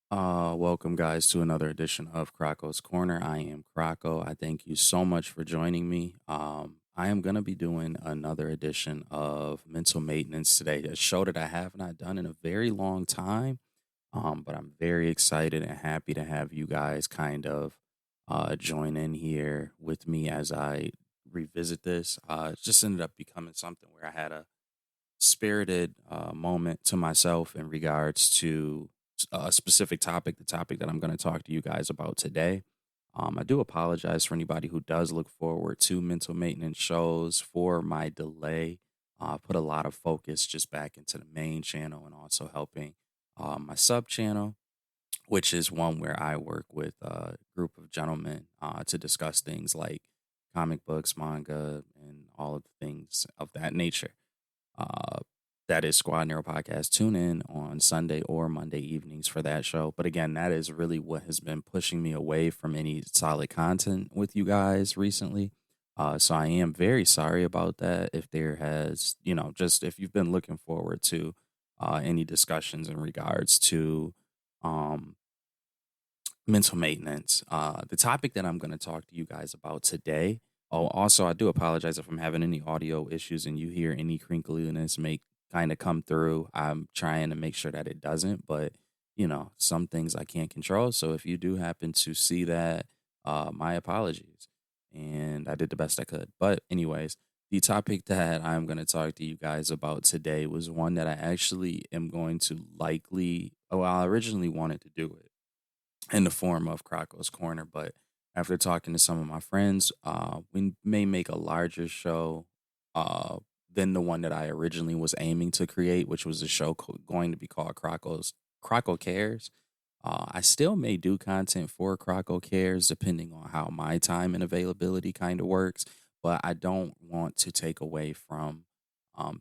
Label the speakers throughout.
Speaker 1: Welcome guys to another edition of Krako's Corner. I am Krako. I thank you so much for joining me. I am gonna be doing another edition of Mental Maintenance today, a show that I have not done in a very long time. But I'm very excited and happy to have you guys kind of join in here with me as I revisit this. It just ended up becoming something where I had a spirited moment to myself in regards to a specific topic, the topic that I'm going to talk to you guys about today. I do apologize for anybody who does look forward to mental maintenance shows for my delay. Put a lot of focus just back into the main channel and also helping my sub channel, which is one where I work with a group of gentlemen to discuss things like comic books, manga, and all of the things of that nature. Uh, that is Squad Nero Podcast. Tune in on Sunday or Monday evenings for that show. But again, that is really what has been pushing me away from any solid content with you guys recently. So I am very sorry about that. If there has, just if you've been looking forward to any discussions in regards to um, mental maintenance, the topic that I'm going to talk to you guys about today. Oh, also, I do apologize if I'm having any audio issues and you hear any crinkliness make kind of come through. I'm trying to make sure that it doesn't, but some things I can't control. So if you do happen to see that, my apologies. And I did the best I could. But, anyways, the topic that I'm going to talk to you guys about today was one that I actually am going to likely, well, I originally wanted to do it in the form of Krako's Corner. But after talking to some of my friends, we may make a larger show uh, than the one that I originally was aiming to create, which was a show going to be called Krako Cares. I still may do content for Krako Cares depending on how my time and availability kind of works, but I don't want to take away from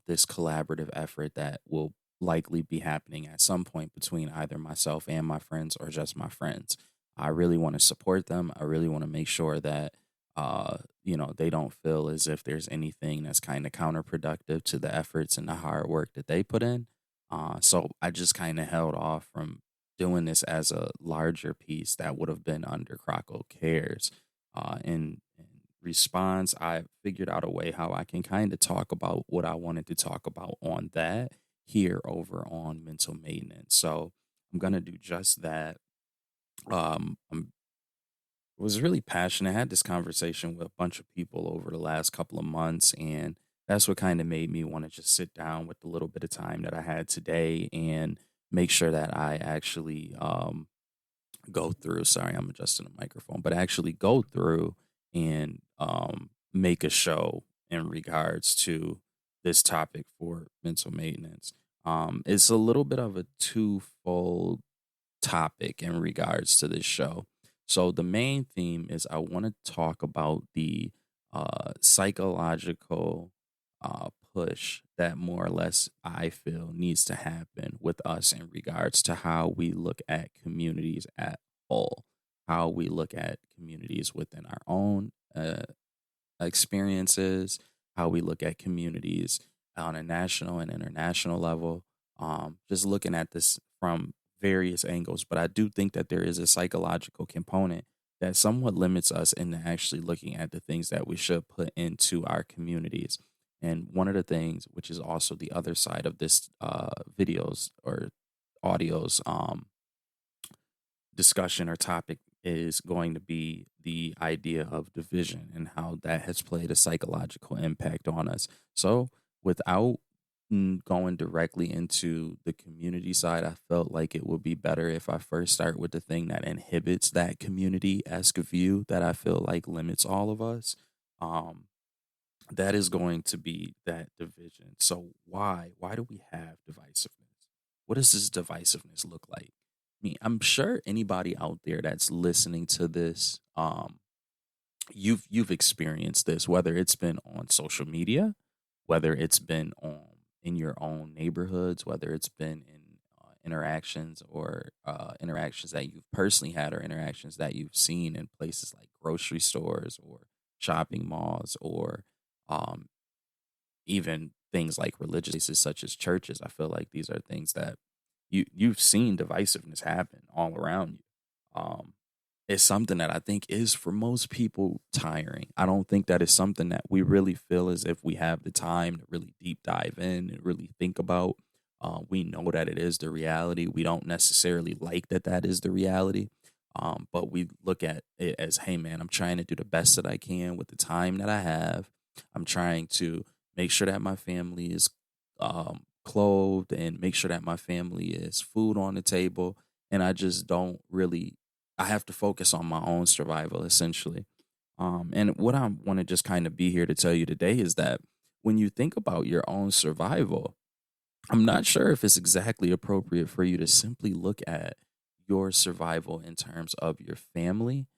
Speaker 1: this collaborative effort that will likely be happening at some point between either myself and my friends or just my friends. I really want to support them. I really want to make sure that they don't feel as if there's anything that's kind of counterproductive to the efforts and the hard work that they put in. So I just kind of held off from doing this as a larger piece that would have been under Croco Cares. In response, I figured out a way how I can kind of talk about what I wanted to talk about on that here over on mental maintenance. So I'm gonna do just that. I'm was really passionate. I had this conversation with a bunch of people over the last couple of months, and that's what kind of made me want to just sit down with the little bit of time that I had today and make sure that I actually go through. Sorry, I'm adjusting the microphone, but actually go through and make a show in regards to this topic for mental maintenance. It's a little bit of a twofold topic in regards to this show. So the main theme is I want to talk about the psychological push that more or less I feel needs to happen with us in regards to how we look at communities at whole, how we look at communities within our own experiences, how we look at communities on a national and international level. Just looking at this from various angles, but I do think that there is a psychological component that somewhat limits us into actually looking at the things that we should put into our communities. And one of the things, which is also the other side of this videos or audios discussion or topic, is going to be the idea of division and how that has played a psychological impact on us. So, without going directly into the community side, I felt like it would be better if I first start with the thing that inhibits that community esque view that I feel like limits all of us. Um, that is going to be that division. So why do we have divisiveness? What does this divisiveness look like? I'm sure anybody out there that's listening to this, you've experienced this, whether it's been on social media, whether it's been on in your own neighborhoods, whether it's been in interactions or interactions that you've personally had or interactions that you've seen in places like grocery stores or shopping malls or um, even things like religious places such as churches. I feel like these are things that You've seen divisiveness happen all around you. Um, it's something that I think is for most people tiring. I don't think that is something that we really feel as if we have the time to really deep dive in and really think about. We know that it is the reality. We don't necessarily like that that is the reality. But we look at it as, hey, man, I'm trying to do the best that I can with the time that I have. I'm trying to make sure that my family is clothed and make sure that my family is food on the table. And I just don't really, I have to focus on my own survival essentially. And what I want to just kind of be here to tell you today is that when you think about your own survival, I'm not sure if it's exactly appropriate for you to simply look at your survival in terms of your family.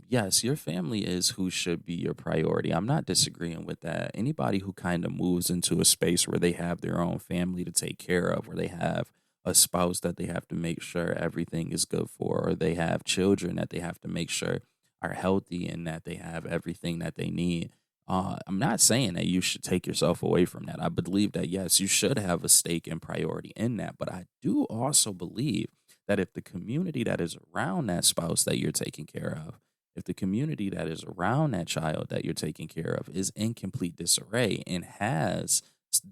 Speaker 1: Yes, your family is who should be your priority. I'm not disagreeing with that. Anybody who kind of moves into a space where they have their own family to take care of, where they have a spouse that they have to make sure everything is good for, or they have children that they have to make sure are healthy and that they have everything that they need. I'm not saying that you should take yourself away from that. I believe that, yes, you should have a stake and priority in that. But I do also believe that if the community that is around that spouse that you're taking care of, if the community that is around that child that you're taking care of is in complete disarray and has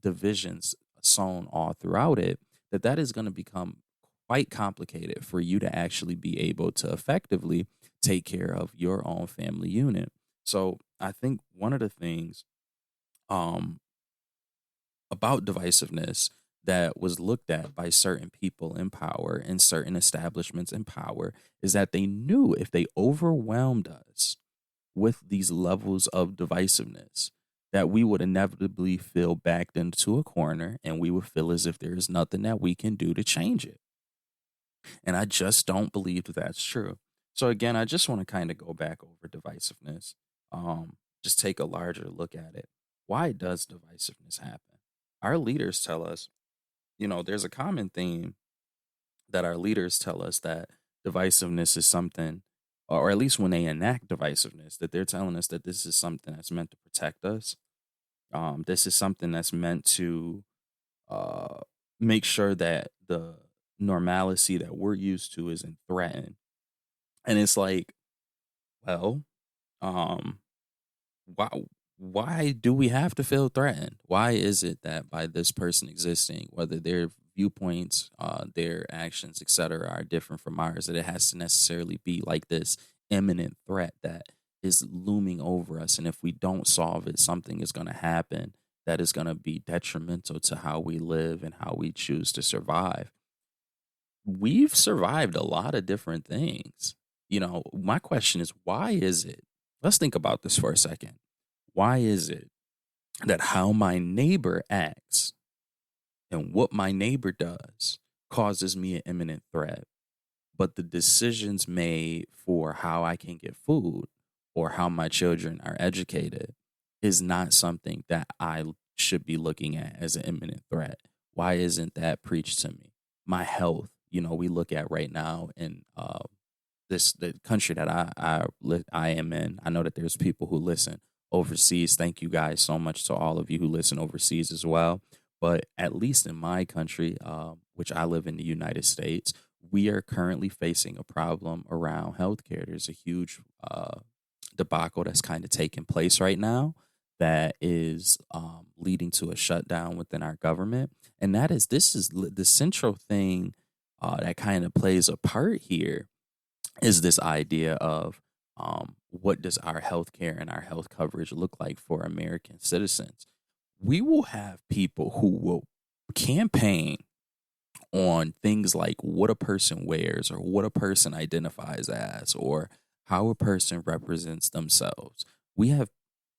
Speaker 1: divisions sown all throughout it, that that is going to become quite complicated for you to actually be able to effectively take care of your own family unit. So I think one of the things um, about divisiveness that was looked at by certain people in power and certain establishments in power is that they knew if they overwhelmed us with these levels of divisiveness, that we would inevitably feel backed into a corner and we would feel as if there is nothing that we can do to change it. And I just don't believe that that's true. So again, I just want to kind of go back over divisiveness. Just take a larger look at it. Why does divisiveness happen? Our leaders tell us, there's a common theme that our leaders tell us that divisiveness is something, or at least when they enact divisiveness, that they're telling us that this is something that's meant to protect us. This is something that's meant to uh, make sure that the normalcy that we're used to isn't threatened. And it's like, well, um, why why do we have to feel threatened? Why is it that by this person existing, whether their viewpoints, their actions, etc., are different from ours, that it has to necessarily be like this imminent threat that is looming over us, and if we don't solve it, something is going to happen that is going to be detrimental to how we live and how we choose to survive. We've survived a lot of different things. My question is, why is it? Let's think about this for a second. Why is it that how my neighbor acts and what my neighbor does causes me an imminent threat, but the decisions made for how I can get food or how my children are educated is not something that I should be looking at as an imminent threat? Why isn't that preached to me? My health, we look at right now in the country that I am in. I know that there's people who listen overseas. Thank you guys so much to all of you who listen overseas as well. But at least in my country, which I live in the United States, we are currently facing a problem around healthcare. There's a huge debacle that's kind of taking place right now that is leading to a shutdown within our government. And this is the central thing that kind of plays a part here is this idea of what does our healthcare and our health coverage look like for American citizens? We will have people who will campaign on things like what a person wears or what a person identifies as or how a person represents themselves. We have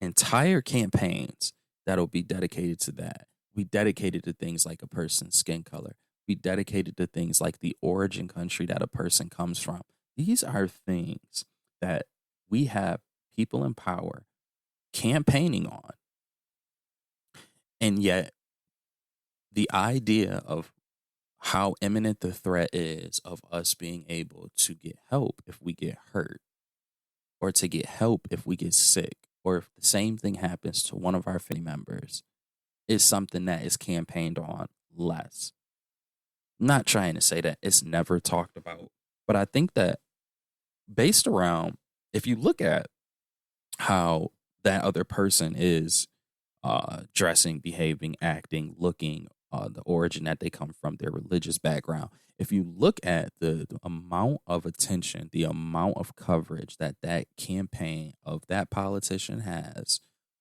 Speaker 1: entire campaigns that'll be dedicated to that. We dedicated to things like a person's skin color. We dedicated to things like the origin country that a person comes from. These are things that we have people in power campaigning on. And yet, the idea of how imminent the threat is of us being able to get help if we get hurt, or to get help if we get sick, or if the same thing happens to one of our family members, is something that is campaigned on less. not trying to say that it's never talked about, but I think that based around, if you look at how that other person is dressing, behaving, acting, looking, the origin that they come from, their religious background. If you look at the amount of attention, the amount of coverage that that campaign of that politician has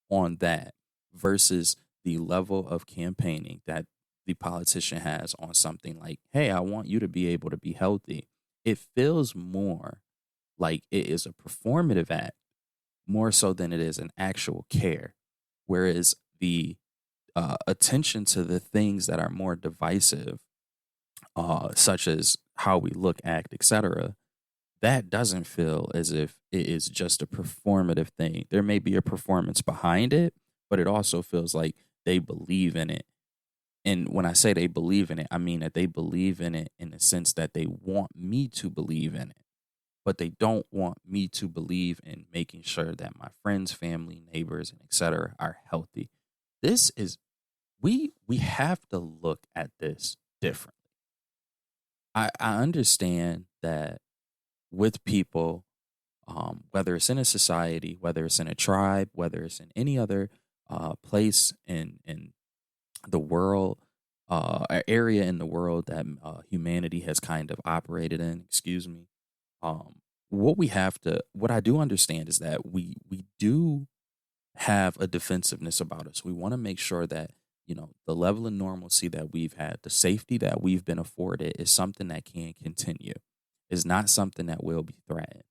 Speaker 1: on that versus the level of campaigning that the politician has on something like, hey, I want you to be able to be healthy, it feels more like it is a performative act more so than it is an actual care. Whereas the attention to the things that are more divisive, such as how we look, act, etc., that doesn't feel as if it is just a performative thing. There may be a performance behind it, but it also feels like they believe in it. And when I say they believe in it, I mean that they believe in it in the sense that they want me to believe in it, but they don't want me to believe in making sure that my friends, family, neighbors, and etc. are healthy. This is we have to look at this differently. I understand that with people, whether it's in a society, whether it's in a tribe, whether it's in any other place in the world, area in the world that humanity has kind of operated in, excuse me, um, what I do understand is that we do have a defensiveness about us. We want to make sure that, the level of normalcy that we've had, the safety that we've been afforded is something that can continue, is not something that will be threatened.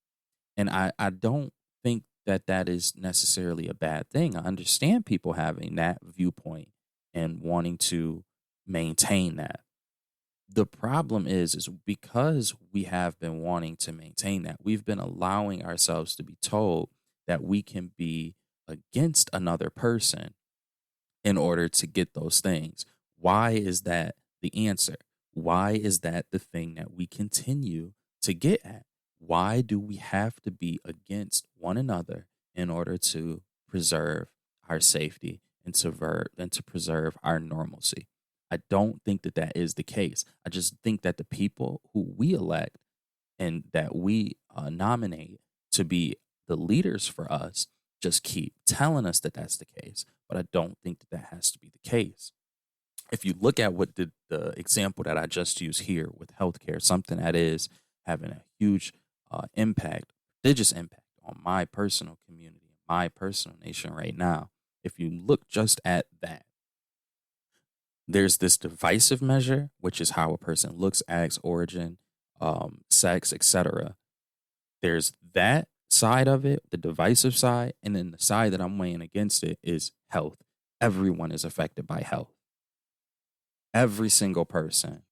Speaker 1: And I don't think that that is necessarily a bad thing. I understand people having that viewpoint and wanting to maintain that. The problem is because we have been wanting to maintain that, we've been allowing ourselves to be told that we can be against another person in order to get those things. Why is that the answer? Why is that the thing that we continue to get at? Why do we have to be against one another in order to preserve our safety and to preserve our normalcy? I don't think that that is the case. I just think that the people who we elect and that we nominate to be the leaders for us just keep telling us that that's the case. But I don't think that that has to be the case. If you look at what the example that I just used here with healthcare, something that is having a huge impact, prodigious impact on my personal community, my personal nation right now. If you look just at that, there's this divisive measure, which is how a person looks, acts, origin, sex, etc. There's that side of it, the divisive side, and then the side that I'm weighing against it is health. Everyone is affected by health. Every single person.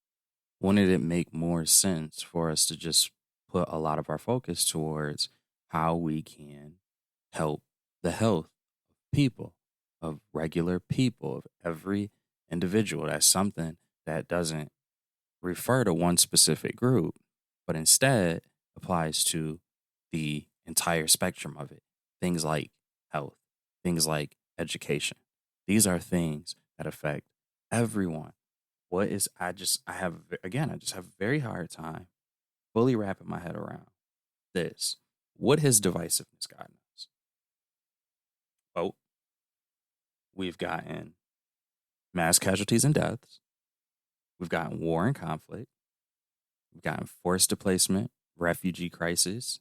Speaker 1: Wouldn't it make more sense for us to just put a lot of our focus towards how we can help the health of people, of regular people, of every individual? That's something that doesn't refer to one specific group, but instead applies to the entire spectrum of it. Things like health, things like education. These are things that affect everyone. I just have a very hard time fully wrapping my head around this. What has divisiveness gotten us? Well, we've gotten mass casualties and deaths. We've gotten war and conflict. We've gotten forced displacement, refugee crisis,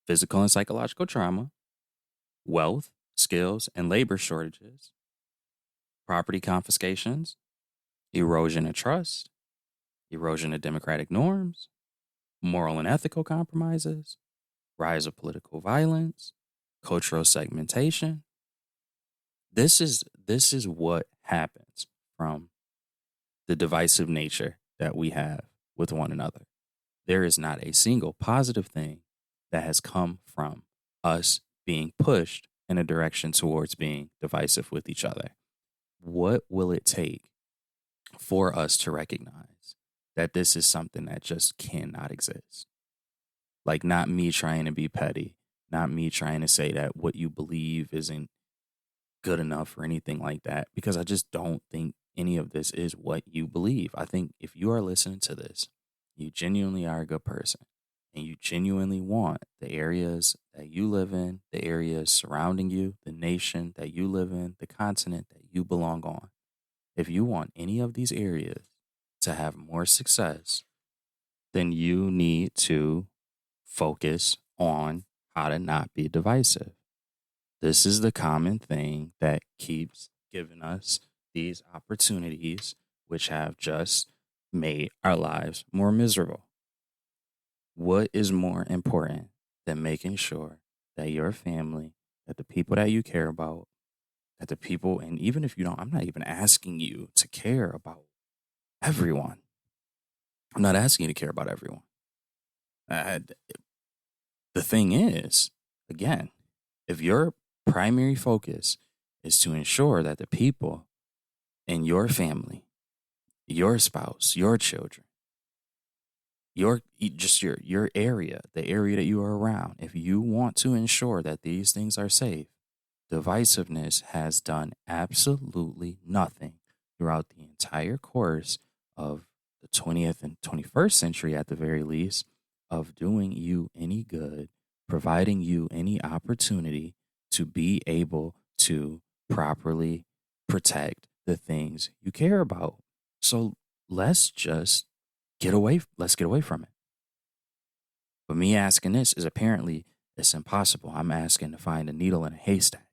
Speaker 1: physical and psychological trauma, wealth, skills, and labor shortages, property confiscations, erosion of trust, erosion of democratic norms, moral and ethical compromises, rise of political violence, cultural segmentation. This is what happens from the divisive nature that we have with one another. There is not a single positive thing that has come from us being pushed in a direction towards being divisive with each other. What will it take for us to recognize that this is something that just cannot exist? Like, not me trying to be petty, not me trying to say that what you believe isn't good enough or anything like that, because I just don't think any of this is what you believe. I think if you are listening to this, you genuinely are a good person and you genuinely want the areas that you live in, the areas surrounding you, the nation that you live in, the continent that you belong on. If you want any of these areas to have more success, then you need to focus on how to not be divisive. This is the common thing that keeps giving us these opportunities, which have just made our lives more miserable. What is more important than making sure that your family, that the people that you care about, that the people, and even if you don't, I'm not even asking you to care about everyone. I'm not asking you to care about everyone. Uh, the thing is, again, if your primary focus is to ensure that the people in your family, your spouse, your children, your area, the area that you are around, if you want to ensure that these things are safe, divisiveness has done absolutely nothing throughout the entire course of the 20th and 21st century, at the very least, of doing you any good, providing you any opportunity to be able to properly protect the things you care about. So let's just let's get away from it. But me asking this is apparently it's impossible. I'm asking to find a needle in a haystack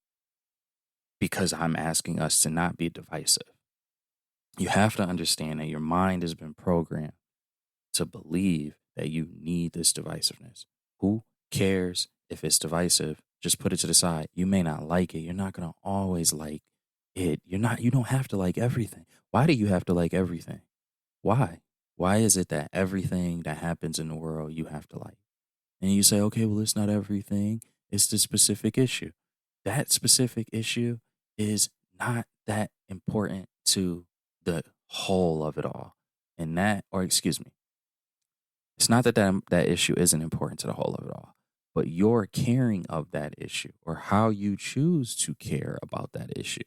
Speaker 1: because I'm asking us to not be divisive. You have to understand that your mind has been programmed to believe that you need this divisiveness. Who cares if it's divisive? Just put it to the side. You may not like it. You're not going to always like it. You don't have to like everything. Why do you have to like everything? Why? Why is it that everything that happens in the world you have to like? And you say, okay, well, it's not everything. It's the specific issue. That specific issue is not that important to the whole of it all. And that, or excuse me, it's not that that issue isn't important to the whole of it all, but your caring of that issue or how you choose to care about that issue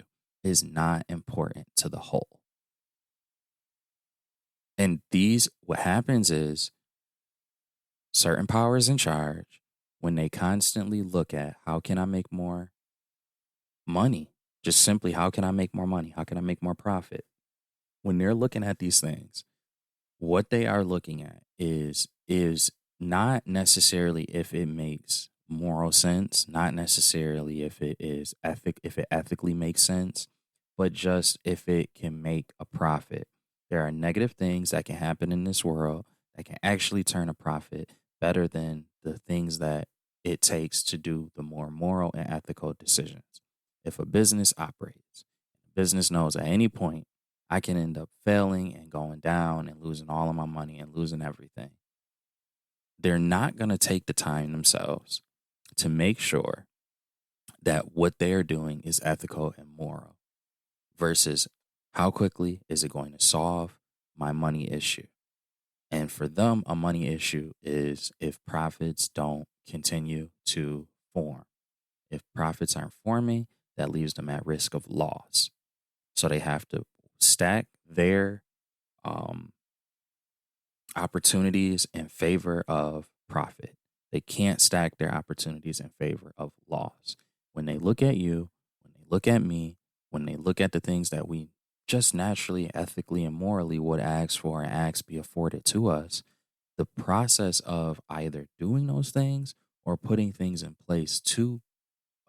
Speaker 1: is not important to the whole. And what happens is certain powers in charge, when they constantly look at how can I make more money, just simply how can I make more money? How can I make more profit? When they're looking at these things, what they are looking at is not necessarily if it makes moral sense, not necessarily if if it ethically makes sense, but just if it can make a profit. There are negative things that can happen in this world that can actually turn a profit better than the things that it takes to do the more moral and ethical decisions. If a business operates, business knows at any point I can end up failing and going down and losing all of my money and losing everything. They're not going to take the time themselves to make sure that what they are doing is ethical and moral versus how quickly is it going to solve my money issue. And for them, a money issue is if profits don't continue to form. If profits aren't forming, that leaves them at risk of loss. So they have to stack their opportunities in favor of profit. They can't stack their opportunities in favor of loss. When they look at you, when they look at me, when they look at the things that we just naturally, ethically, and morally would ask for and ask be afforded to us, the process of either doing those things or putting things in place to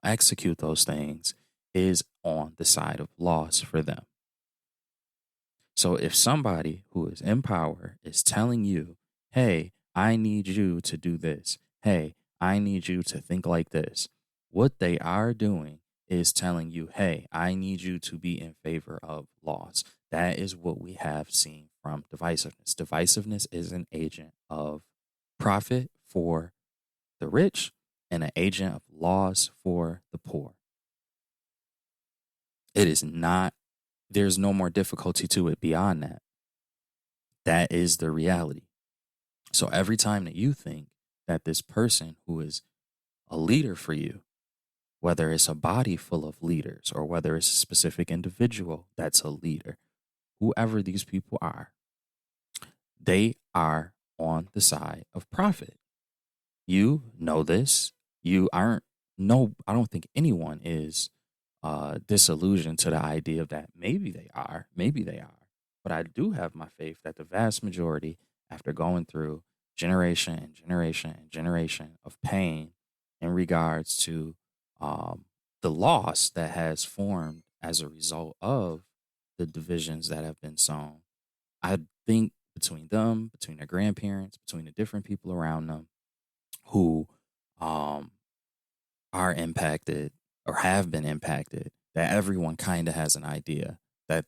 Speaker 1: execute those things is on the side of loss for them. So if somebody who is in power is telling you, hey, I need you to do this, hey, I need you to think like this, what they are doing is telling you, hey, I need you to be in favor of loss. That is what we have seen from divisiveness. Divisiveness is an agent of profit for the rich and an agent of loss for the poor. It is not, there's no more difficulty to it beyond that. That is the reality. So every time that you think that this person who is a leader for you, whether it's a body full of leaders or whether it's a specific individual that's a leader, whoever these people are, they are on the side of profit. You know this. You aren't, no, I don't think anyone is disillusioned to the idea of that. Maybe they are. But I do have my faith that the vast majority, after going through generation and generation and generation of pain in regards to um, the loss that has formed as a result of the divisions that have been sown, I think between them, between their grandparents, between the different people around them who um, are impacted or have been impacted, that everyone kind of has an idea that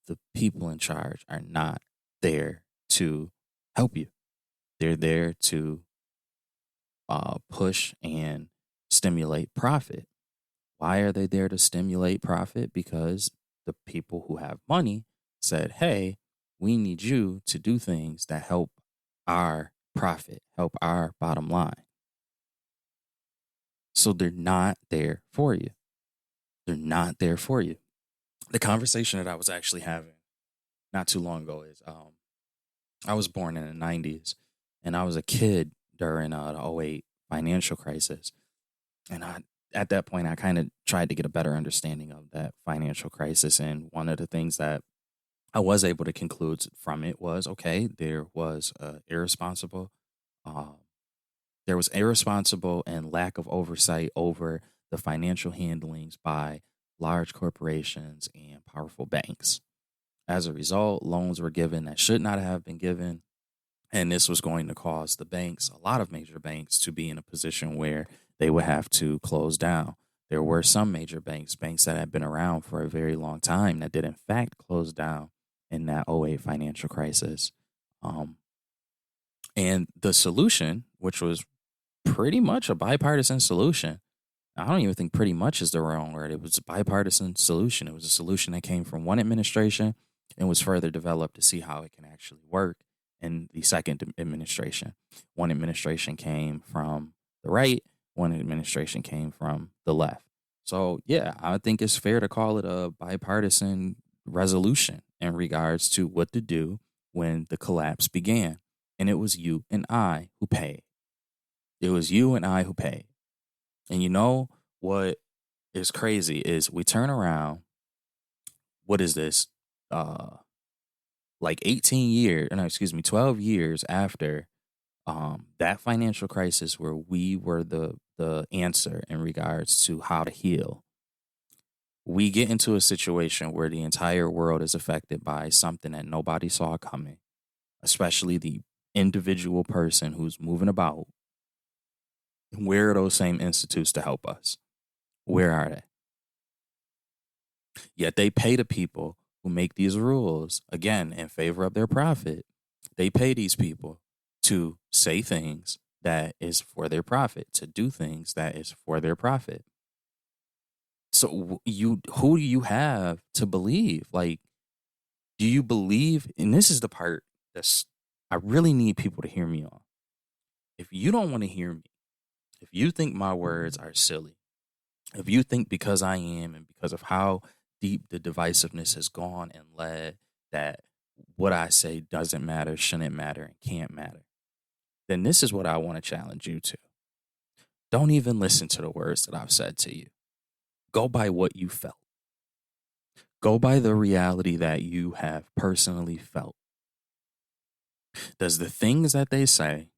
Speaker 1: the people in charge are not there to help you. They're there to push and stimulate profit. Why are they there to stimulate profit? Because the people who have money said, hey, we need you to do things that help our profit, help our bottom line. So they're not there for you. They're not there for you. The conversation that I was actually having not too long ago is I was born in the 90s and I was a kid during the '08 financial crisis. And at that point, I kind of tried to get a better understanding of that financial crisis. And one of the things that I was able to conclude from it was, okay, uh, there was irresponsible and lack of oversight over the financial handlings by large corporations and powerful banks. As a result, loans were given that should not have been given. And this was going to cause the banks, a lot of major banks, to be in a position where they would have to close down. There were some major banks, banks that had been around for a very long time, that did in fact close down in that '08 financial crisis. Um, and the solution, which was pretty much a bipartisan solution, I don't even think pretty much is the wrong word. It was a bipartisan solution. It was a solution that came from one administration and was further developed to see how it can actually work in the second administration. One administration came from the right, one administration came from the left. So, yeah, I think it's fair to call it a bipartisan resolution in regards to what to do when the collapse began. And it was you and I who paid. It was you and I who paid. And you know what is crazy is we turn around, what is this? Uh like 18 years, no, excuse me, 12 years after that financial crisis where we were the answer in regards to how to heal. We get into a situation where the entire world is affected by something that nobody saw coming, especially the individual person who's moving about. Where are those same institutes to help us? Where are they? Yet they pay the people who make these rules, again, in favor of their profit. They pay these people to say things that is for their profit, to do things that is for their profit. So who do you have to believe? Like, do you believe? And this is the part that's I really need people to hear me on. If you don't want to hear me, if you think my words are silly, if you think because I am and because of how deep the divisiveness has gone and led that what I say doesn't matter, shouldn't matter, and can't matter, then this is what I want to challenge you to. Don't even listen to the words that I've said to you. Go by what you felt. Go by the reality that you have personally felt. Does the things that they say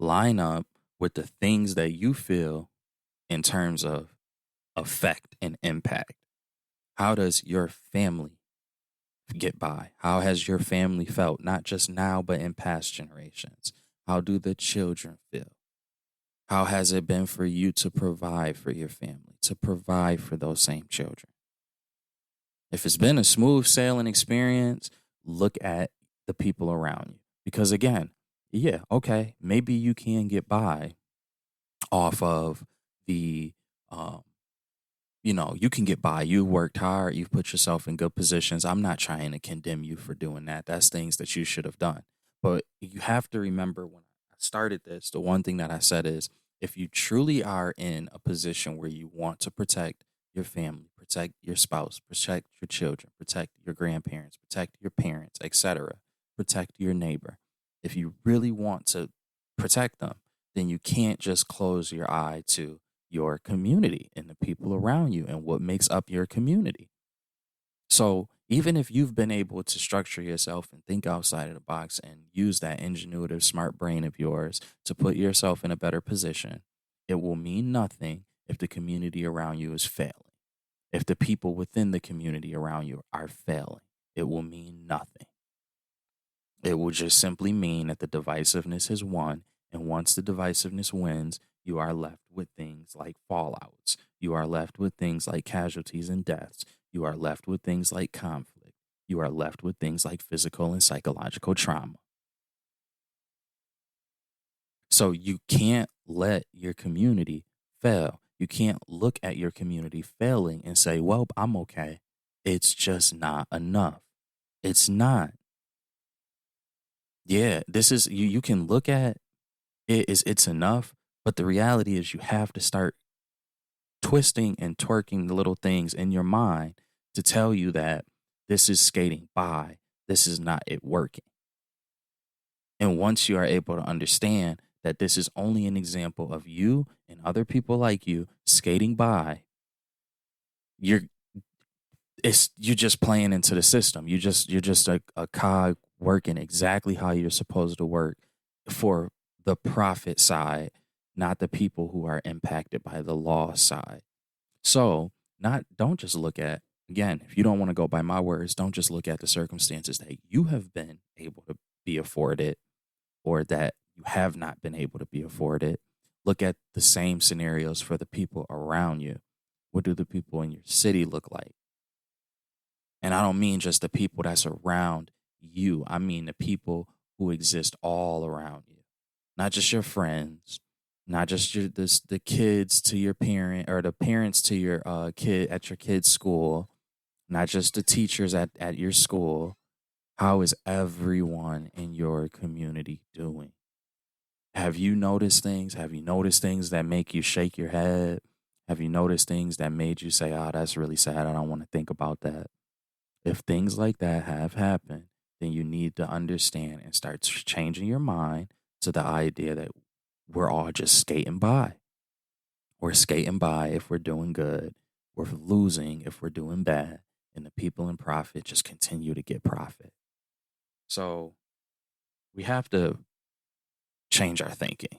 Speaker 1: line up with the things that you feel in terms of effect and impact? How does your family get by? How has your family felt, not just now, but in past generations? How do the children feel? How has it been for you to provide for your family, to provide for those same children? If it's been a smooth sailing experience, look at the people around you. Because again, yeah, okay, maybe you can get by off of the you can get by. You worked hard, you've put yourself in good positions. I'm not trying to condemn you for doing that. That's things that you should have done. But you have to remember when I started this, the one thing that I said is if you truly are in a position where you want to protect your family, protect your spouse, protect your children, protect your grandparents, protect your parents, etc. Protect your neighbor. If you really want to protect them, then you can't just close your eye to your community and the people around you and what makes up your community. So even if you've been able to structure yourself and think outside of the box and use that ingenuitive, smart brain of yours to put yourself in a better position, it will mean nothing if the community around you is failing. If the people within the community around you are failing, it will mean nothing. It will just simply mean that the divisiveness has won. And once the divisiveness wins, you are left with things like fallouts. You are left with things like casualties and deaths. You are left with things like conflict. You are left with things like physical and psychological trauma. So you can't let your community fail. You can't look at your community failing and say, well, I'm okay. It's just not enough. It's not. Yeah, this is you can look at it is it's enough, but the reality is you have to start twisting and twerking the little things in your mind to tell you that this is skating by, this is not it working. And once you are able to understand that this is only an example of you and other people like you skating by, you're you're just playing into the system. You're just a cog working exactly how you're supposed to work for the profit side, not the people who are impacted by the loss side. So not don't just look at again, if you don't want to go by my words, don't just look at the circumstances that you have been able to be afforded or that you have not been able to be afforded. Look at the same scenarios for the people around you. What do the people in your city look like? And I don't mean just the people that's around you. I mean the people who exist all around you, not just your friends, not just the kids to your parent or the parents to your kid at your kid's school, not just the teachers at your school. How is everyone in your community doing? Have you noticed things? Have you noticed things that make you shake your head? Have you noticed things that made you say, oh, that's really sad. I don't want to think about that. If things like that have happened, then you need to understand and start changing your mind to the idea that we're all just skating by. We're skating by if we're doing good. We're losing if we're doing bad. And the people in profit just continue to get profit. So we have to change our thinking.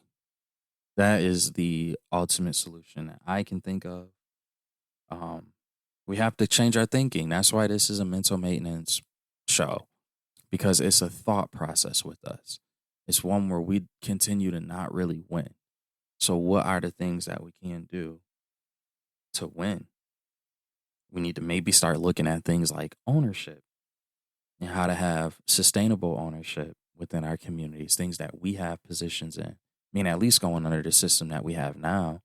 Speaker 1: That is the ultimate solution that I can think of. Um, we have to change our thinking. That's why this is a mental maintenance show, because it's a thought process with us. It's one where we continue to not really win. So, what are the things that we can do to win? We need to maybe start looking at things like ownership and how to have sustainable ownership within our communities, things that we have positions in. I mean, at least going under the system that we have now,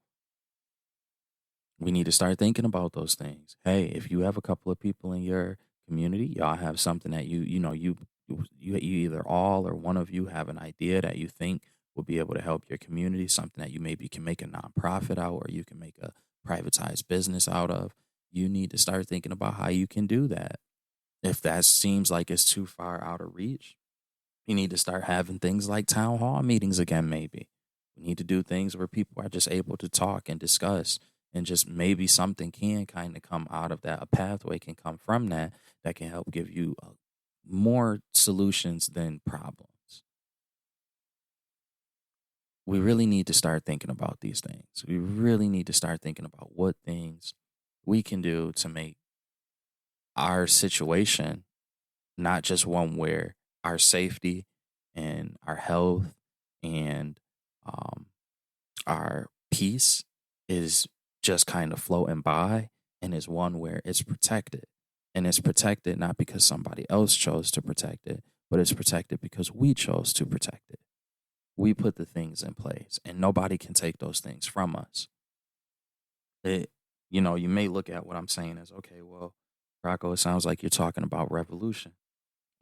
Speaker 1: we need to start thinking about those things. Hey, if you have a couple of people in your community, y'all have something that you either all or one of you have an idea that you think will be able to help your community, something that you maybe can make a nonprofit out or you can make a privatized business out of. You need to start thinking about how you can do that. If that seems like it's too far out of reach, you need to start having things like town hall meetings again, maybe. We need to do things where people are just able to talk and discuss, and just maybe something can kind of come out of that. A pathway can come from that that can help give you more solutions than problems. We really need to start thinking about these things. We really need to start thinking about what things we can do to make our situation not just one where our safety and our health and um, our peace is just kind of floating by, and is one where it's protected. And it's protected not because somebody else chose to protect it, but it's protected because we chose to protect it. We put the things in place, and nobody can take those things from us. It, you may look at what I'm saying as, okay, well, Rocco, it sounds like you're talking about revolution.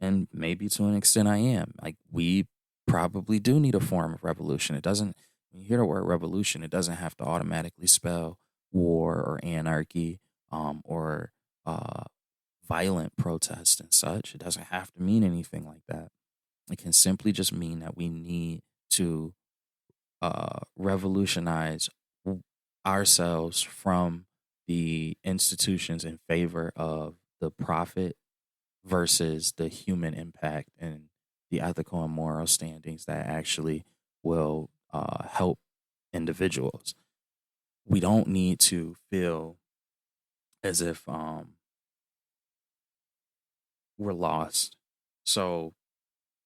Speaker 1: And maybe to an extent I am. Like, we probably do need a form of revolution. It doesn't, when you hear the word revolution, it doesn't have to automatically spell war or anarchy or violent protest and such. It doesn't have to mean anything like that. It can simply just mean that we need to revolutionize ourselves from the institutions in favor of the profit versus the human impact and the ethical and moral standings that actually will help individuals. We don't need to feel as if we're lost. So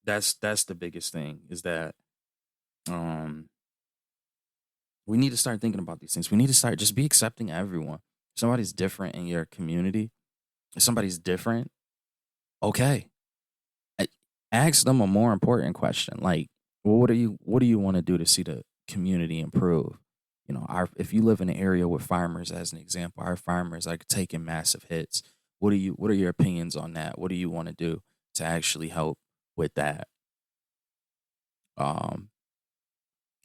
Speaker 1: that's the biggest thing is that um, we need to start thinking about these things. We need to start just be accepting everyone. If somebody's different in your community, if somebody's different, okay. Ask them a more important question. Like, well, what do you want to do to see the community improve? You know, if you live in an area with farmers as an example, our farmers are taking massive hits. What are your opinions on that? What do you want to do to actually help with that? Um,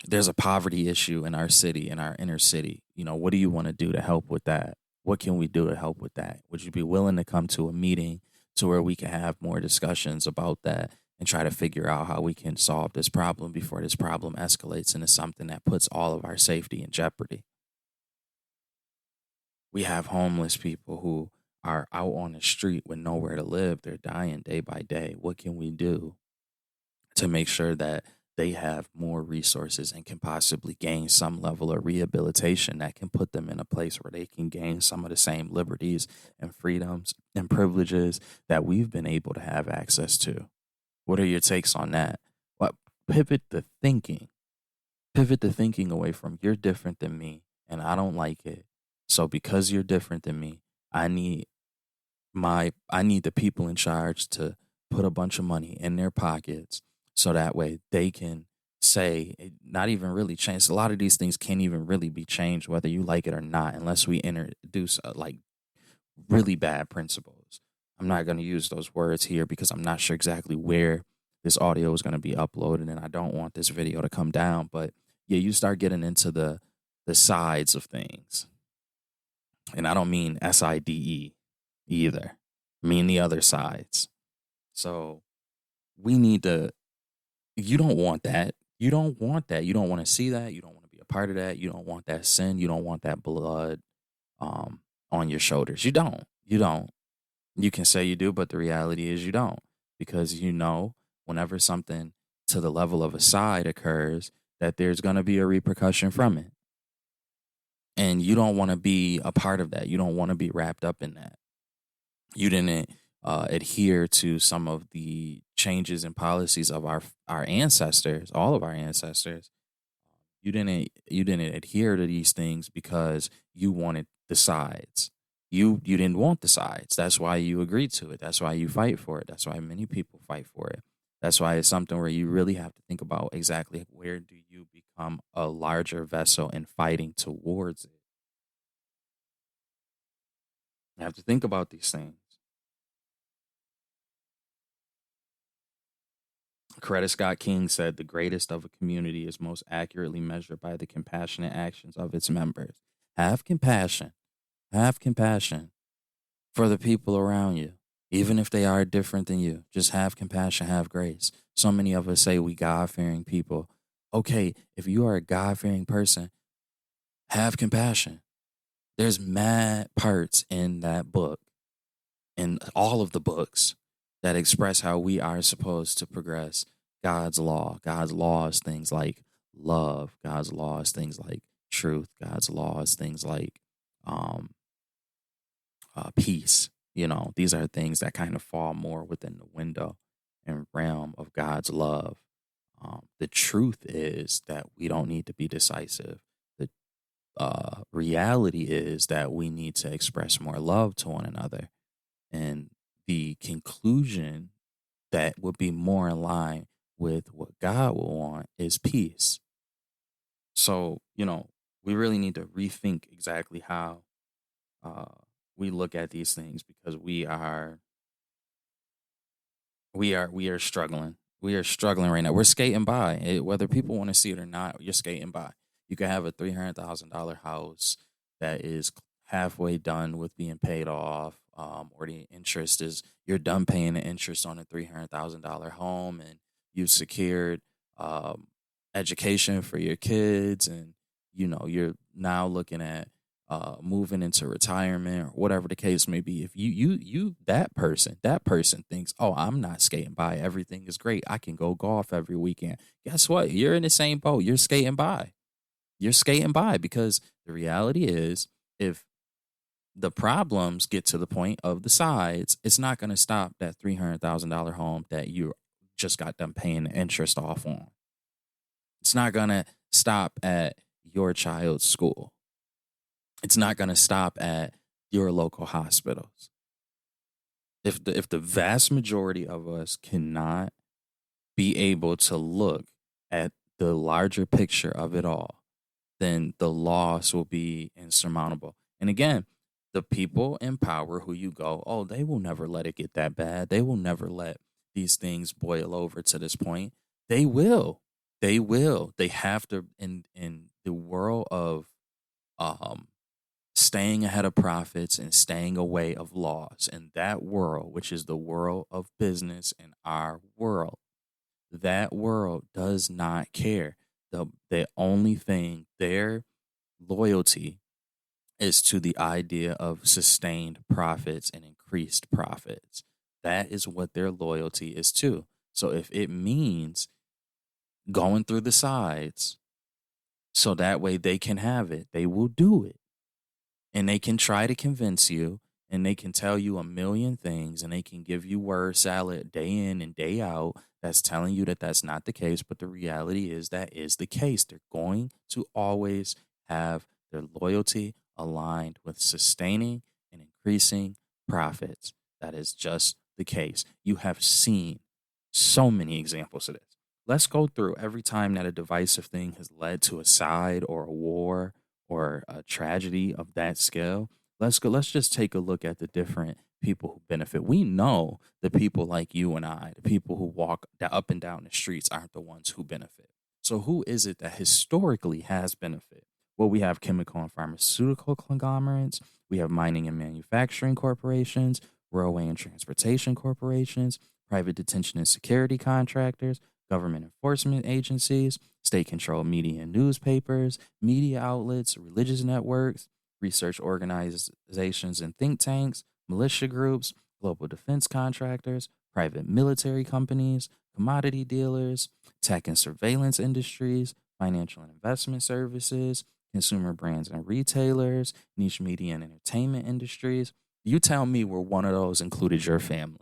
Speaker 1: there's a poverty issue in our city, in our inner city. You know, what do you want to do to help with that? What can we do to help with that? Would you be willing to come to a meeting to where we can have more discussions about that and try to figure out how we can solve this problem before this problem escalates into something that puts all of our safety in jeopardy? We have homeless people who are out on the street with nowhere to live. They're dying day by day. What can we do to make sure that they have more resources and can possibly gain some level of rehabilitation that can put them in a place where they can gain some of the same liberties and freedoms and privileges that we've been able to have access to? What are your takes on that? What pivot the thinking? Pivot the thinking away from you're different than me and I don't like it. So because you're different than me, I need I need the people in charge to put a bunch of money in their pockets so that way they can say not even really change. A lot of these things can't even really be changed whether you like it or not unless we introduce like really bad principles. I'm not going to use those words here because I'm not sure exactly where this audio is going to be uploaded and I don't want this video to come down, but yeah, you start getting into the sides of things. And I don't mean SIDE either. I mean the other sides. So we need to, you don't want that. You don't want that. You don't want to see that. You don't want to be a part of that. You don't want that sin. You don't want that blood um, on your shoulders. You don't. You don't. You can say you do, but the reality is you don't. Because you know, whenever something to the level of a side occurs, that there's going to be a repercussion from it. And you don't want to be a part of that. You don't want to be wrapped up in that. You didn't adhere to some of the changes and policies of our ancestors, all of our ancestors. You didn't adhere to these things because you wanted the sides. You didn't want the sides. That's why you agreed to it. That's why you fight for it. That's why many people fight for it. That's why it's something where you really have to think about exactly where do you become a larger vessel in fighting towards it. You have to think about these things. Coretta Scott King said the greatest of a community is most accurately measured by the compassionate actions of its members. Have compassion. Have compassion for the people around you, even if they are different than you. Just have compassion, have grace. So many of us say we God fearing people. Okay, if you are a God fearing person, have compassion. There's mad parts in that book, in all of the books, that express how we are supposed to progress God's law. God's law is things like love. God's law is things like truth. God's law is things like um, peace. You know, these are things that kind of fall more within the window and realm of God's love. The truth is that we don't need to be decisive. The reality is that we need to express more love to one another. And the conclusion that would be more in line with what God will want is peace. So, you know, we really need to rethink exactly how uh, we look at these things because we are struggling. We are struggling right now. We're skating by. Whether people want to see it or not, you're skating by. You can have a $300,000 house that is halfway done with being paid off, or the interest is you're done paying the interest on a $300,000 home, and you've secured um, education for your kids, and you're now looking at moving into retirement or whatever the case may be. If you that person thinks, oh, I'm not skating by, everything is great, I can go golf every weekend. Guess what? You're in the same boat. You're skating by because the reality is, if the problems get to the point of the sides, it's not going to stop that $300,000 home that you just got done paying the interest off on. It's not going to stop at your child's school. It's not going to stop at your local hospitals. If the vast majority of us cannot be able to look at the larger picture of it all, then the loss will be insurmountable. And again, the people in power who you go, oh, they will never let it get that bad. They will never let these things boil over to this point. They will. They will. They have to, in the world of um staying ahead of profits and staying away of laws. In that world, which is the world of business in our world, that world does not care. The only thing, their loyalty is to the idea of sustained profits and increased profits. That is what their loyalty is to. So if it means going through the sides so that way they can have it, they will do it. And they can try to convince you, and they can tell you a million things, and they can give you word salad day in and day out that's telling you that that's not the case. But the reality is that is the case. They're going to always have their loyalty aligned with sustaining and increasing profits. That is just the case. You have seen so many examples of this. Let's go through every time that a divisive thing has led to a side or a war or a tragedy of that scale. Let's go. Let's just take a look at the different people who benefit. We know the people like you and I, the people who walk up and down the streets, aren't the ones who benefit. So who is it that historically has benefit? Well, we have chemical and pharmaceutical conglomerates. We have mining and manufacturing corporations, railway and transportation corporations, private detention and security contractors, government enforcement agencies, state controlled media and newspapers, media outlets, religious networks, research organizations and think tanks, militia groups, global defense contractors, private military companies, commodity dealers, tech and surveillance industries, financial and investment services, consumer brands and retailers, niche media and entertainment industries. You tell me where one of those included your family.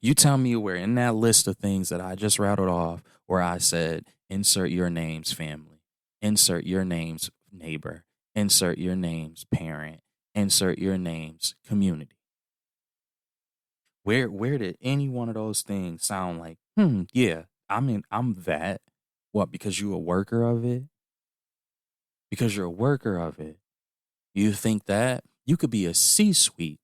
Speaker 1: You tell me where in that list of things that I just rattled off, where I said, insert your name's family, insert your name's neighbor, insert your name's parent, insert your name's community. Where did any one of those things sound like, yeah, I'm that. What, because you a worker of it? Because you're a worker of it. You think that you could be a C-suite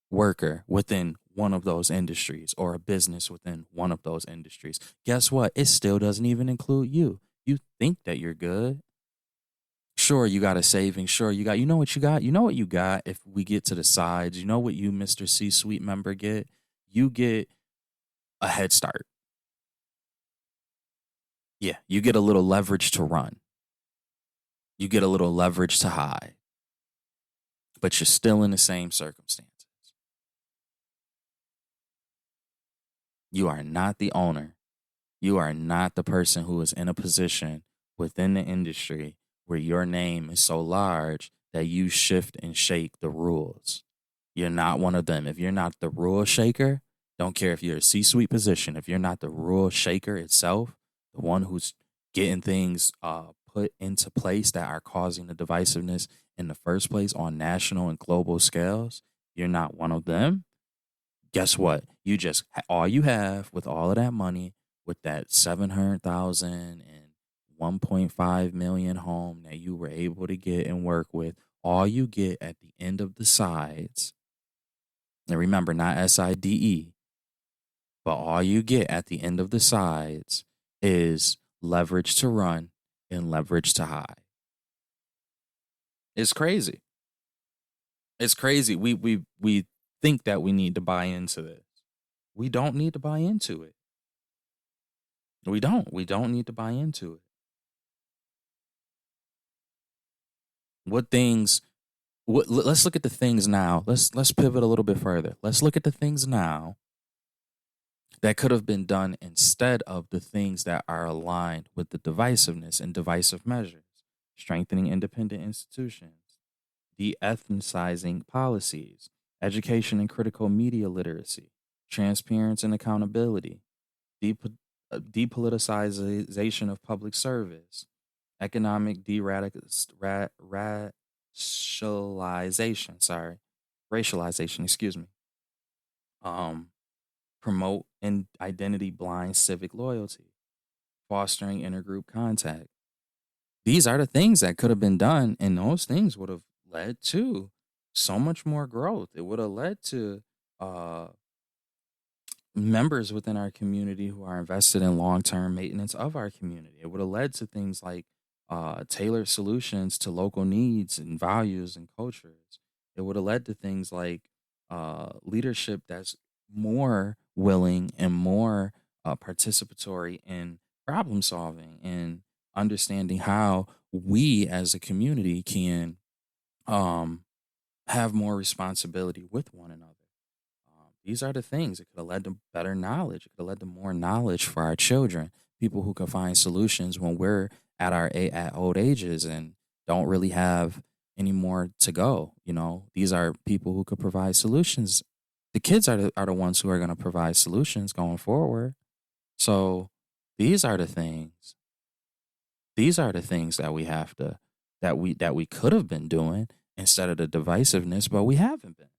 Speaker 1: worker within one of those industries or a business within one of those industries. Guess what? It still doesn't even include you. You think that you're good. Sure, you got a savings. Sure, you know what you got? You know what you got if we get to the sides? You know what you, Mr. C-suite member, get? You get a head start. Yeah, you get a little leverage to run. You get a little leverage to hide. But you're still in the same circumstances. You are not the owner. You are not the person who is in a position within the industry where your name is so large that you shift and shake the rules. You're not one of them. If you're not the rule shaker, don't care if you're a C-suite position, if you're not the rule shaker itself, the one who's getting things put into place that are causing the divisiveness in the first place on national and global scales, you're not one of them. Guess what? You just, all you have with all of that money, with that 700,000 and 1.5 million home that you were able to get and work with, all you get at the end of the sides, and remember, not SIDE, but all you get at the end of the sides is leverage to run and leverage to hide.
Speaker 2: It's crazy. It's crazy. We think that we need to buy into this. We don't need to buy into it. We don't. We don't need to buy into it. What things let's look at the things now. Let's pivot a little bit further. Let's look at the things now that could have been done instead of the things that are aligned with the divisiveness and divisive measures. Strengthening independent institutions, de-ethnicizing policies, education and critical media literacy, transparency and accountability, depoliticization of public service, economic racialization, excuse me. Um, Promote and identity blind civic loyalty, fostering intergroup contact. These are the things that could have been done, and those things would have led to so much more growth. It would have led to uh, members within our community who are invested in long term maintenance of our community. It would have led to things like tailored solutions to local needs and values and cultures. It would have led to things like leadership that's more willing and more participatory in problem solving and understanding how we as a community can um, have more responsibility with one another. These are the things. It could have led to better knowledge. It could have led to more knowledge for our children, people who can find solutions when we're at old ages and don't really have any more to go. These are people who could provide solutions. The kids are the ones who are going to provide solutions going forward. So these are the things. These are the things that we have to that we could have been doing instead of the divisiveness, but we haven't been.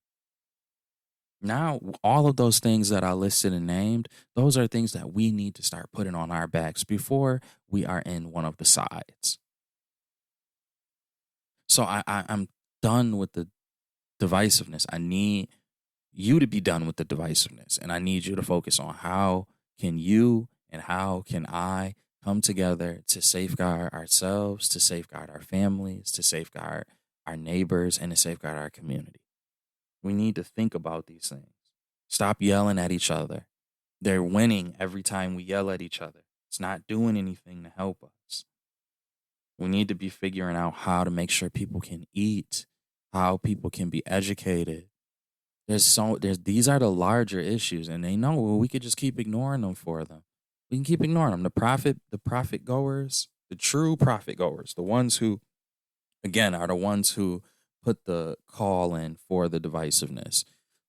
Speaker 2: Now, all of those things that I listed and named, those are things that we need to start putting on our backs before we are in one of the sides. So I'm done with the divisiveness. I need you to be done with the divisiveness, and I need you to focus on how can you and how can I come together to safeguard ourselves, to safeguard our families, to safeguard our neighbors, and to safeguard our community. We need to think about these things. Stop yelling at each other. They're winning every time we yell at each other. It's not doing anything to help us. We need to be figuring out how to make sure people can eat, how people can be educated. These are the larger issues, and they know we could just keep ignoring them for them. We can keep ignoring them. The profit goers, the true profit goers, the ones who, again, are the ones who put the call in for the divisiveness.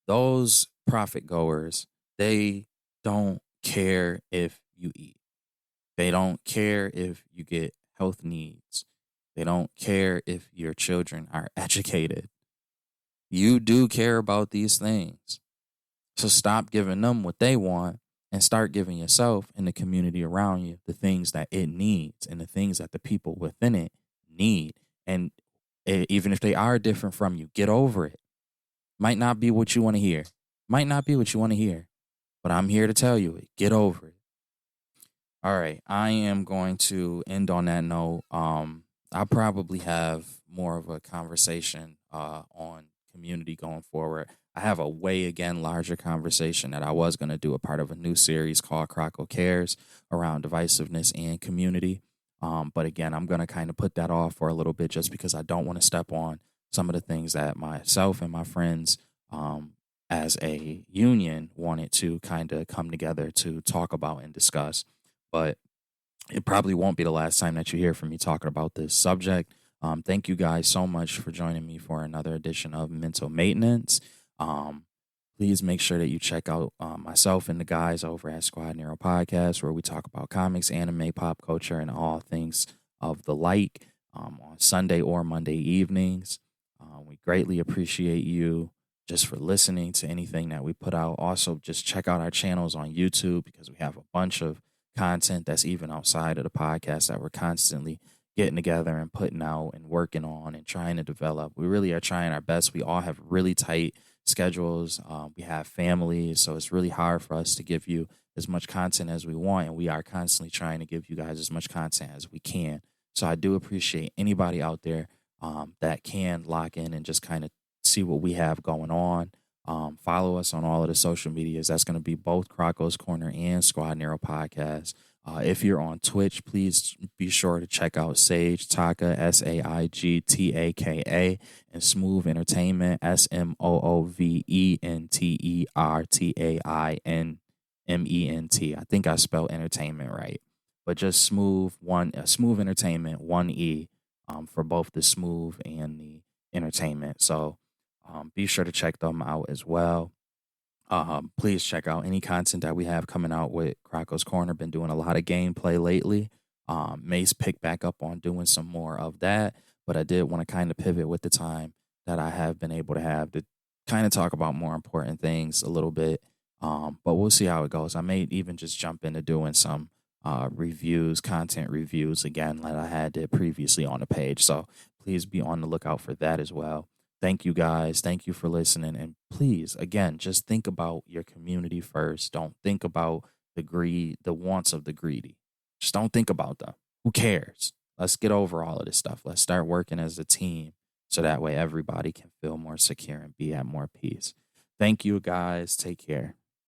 Speaker 2: Those profit goers, they don't care if you eat. They don't care if you get health needs. They don't care if your children are educated. You do care about these things. So stop giving them what they want and start giving yourself and the community around you the things that it needs and the things that the people within it need. And even if they are different from you, get over it. Might not be what you want to hear. Might not be what you want to hear. But I'm here to tell you it. Get over it. All right. I am going to end on that note. I'll probably have more of a conversation on community going forward. I have a way again larger conversation that I was going to do a part of a new series called Croco Cares around divisiveness and community. But again, I'm going to kind of put that off for a little bit just because I don't want to step on some of the things that myself and my friends as a union wanted to kind of come together to talk about and discuss. But it probably won't be the last time that you hear from me talking about this subject. Thank you guys so much for joining me for another edition of Mental Maintenance. Please make sure that you check out myself and the guys over at Squad Nero Podcast, where we talk about comics, anime, pop culture, and all things of the like on Sunday or Monday evenings. We greatly appreciate you just for listening to anything that we put out. Also, just check out our channels on YouTube because we have a bunch of content that's even outside of the podcast that we're constantly getting together and putting out and working on and trying to develop. We really are trying our best. We all have really tight schedules. We have families, so it's really hard for us to give you as much content as we want, and we are constantly trying to give you guys as much content as we can. So I do appreciate anybody out there that can lock in and just kind of see what we have going on. Follow us on all of the social medias. That's going to be both Crocco's Corner and Squad Nero Podcast. If you're on Twitch, please be sure to check out Sage Taka, SAIGTAKA, and Smooth Entertainment, SMOOVENTERTAINMENT. I think I spelled entertainment right, but just Smooth Entertainment, 1E, for both the Smooth and the Entertainment. So be sure to check them out as well. Please check out any content that we have coming out with Crocco's Corner. Been doing a lot of gameplay lately. Mace picked back up on doing some more of that, but I did want to kind of pivot with the time that I have been able to have to kind of talk about more important things a little bit. But we'll see how it goes. I may even just jump into doing some reviews, content reviews again, like I had did previously on the page. So please be on the lookout for that as well. Thank you guys. Thank you for listening. And please, again, just think about your community first. Don't think about the greed, the wants of the greedy. Just don't think about them. Who cares? Let's get over all of this stuff. Let's start working as a team so that way everybody can feel more secure and be at more peace. Thank you guys. Take care.